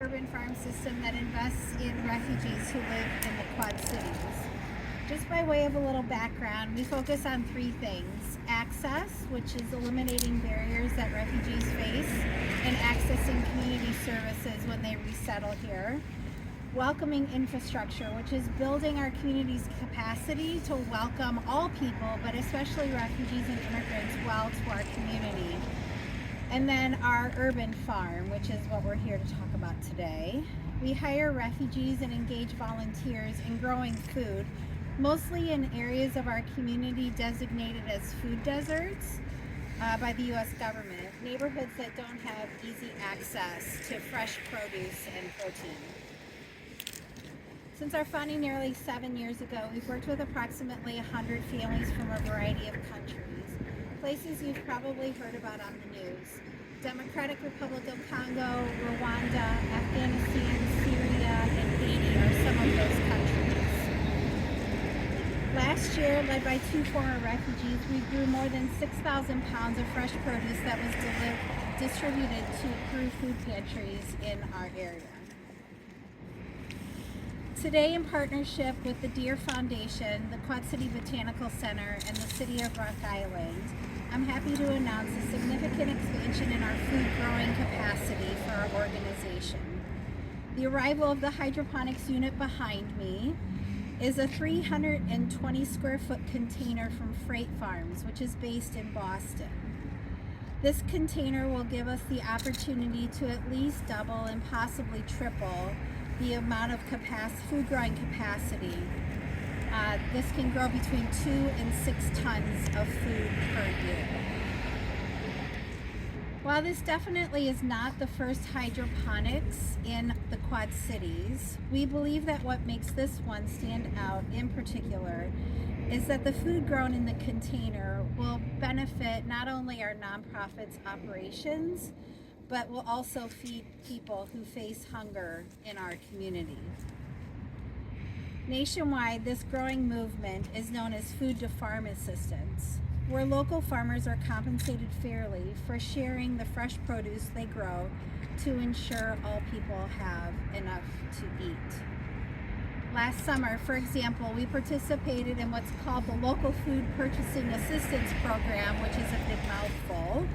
urban farm system that invests in refugees who live in the Quad Cities. Just by way of a little background, we focus on three things: access, which is eliminating barriers that refugees face and accessing community services when they resettle here; welcoming infrastructure, which is building our community's capacity to welcome all people, but especially refugees and immigrants, well to our community; and then our urban farm, which is what we're here to talk about today. We hire refugees and engage volunteers in growing food, mostly in areas of our community designated as food deserts by the U.S. government, neighborhoods that don't have easy access to fresh produce and protein. Since our founding nearly 7 years ago, we've worked with approximately 100 families from a variety of countries. Places you've probably heard about on the news: Democratic Republic of Congo, Rwanda, Afghanistan, Syria, and Haiti are some of those countries. Last year, led by 2 former refugees, we grew more than 6,000 pounds of fresh produce that was distributed through food pantries in our area. Today, in partnership with the Deere Foundation, the Quad City Botanical Center, and the City of Rock Island, I'm happy to announce a significant expansion in our food growing capacity for our organization. The arrival of the hydroponics unit behind me is a 320 square foot container from Freight Farms, which is based in Boston. This container will give us the opportunity to at least double and possibly triple the amount of food growing capacity. This can grow between 2 and 6 tons of food per year. While this definitely is not the first hydroponics in the Quad Cities, we believe that what makes this one stand out in particular is that the food grown in the container will benefit not only our nonprofit's operations, but will also feed people who face hunger in our community. Nationwide, this growing movement is known as food to farm assistance, where local farmers are compensated fairly for sharing the fresh produce they grow to ensure all people have enough to eat. Last summer, for example, we participated in what's called the Local Food Purchasing Assistance Program, which is a big mouthful,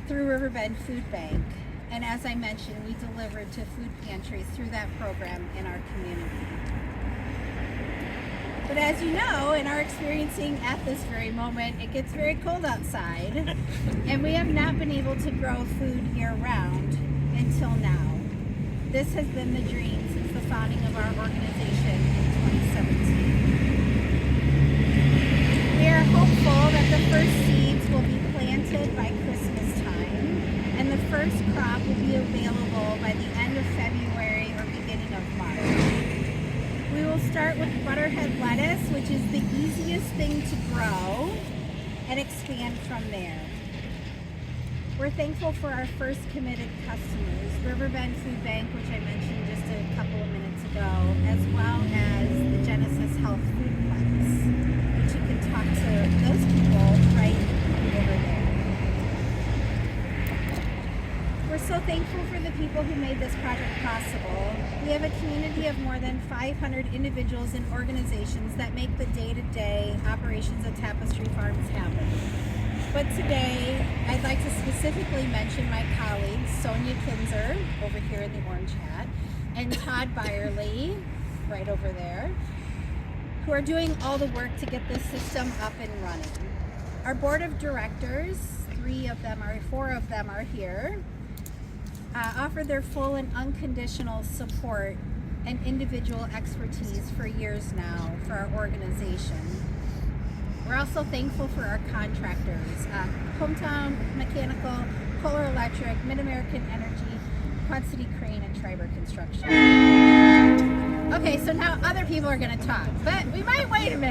through Riverbend Food Bank. And as I mentioned, we delivered to food pantries through that program in our community. But as you know, and are experiencing at this very moment, it gets very cold outside, and we have not been able to grow food year-round until now. This has been the dream since the founding of our organization in 2017. We are hopeful that the first seeds will be planted by Christmas time, and the first crop will be available by the end of February or beginning of March. We will start with butterhead lettuce, which is the easiest thing to grow, and expand from there. We're thankful for our first committed customers, Riverbend Food Bank, which I mentioned just a couple of minutes ago, as well as the Genesis Health Food Plex, which you can talk to those people right over there. We're so thankful for the people who made this project possible. We have a community of more than 500 individuals and organizations that make the day-to-day operations of Tapestry-Farms happen. But today, I'd like to specifically mention my colleagues, Sonia Kinzer, over here in the orange hat, and Todd Byerly, right over there, who are doing all the work to get this system up and running. Our board of directors, 4 of them are here, offer their full and unconditional support and individual expertise for years now for our organization. We're also thankful for our contractors, Hometown Mechanical, Kohler Electric, Mid-American Energy, Quad City Crane, and Schreiber Construction. Okay, so now other people are going to talk, but we might wait a minute.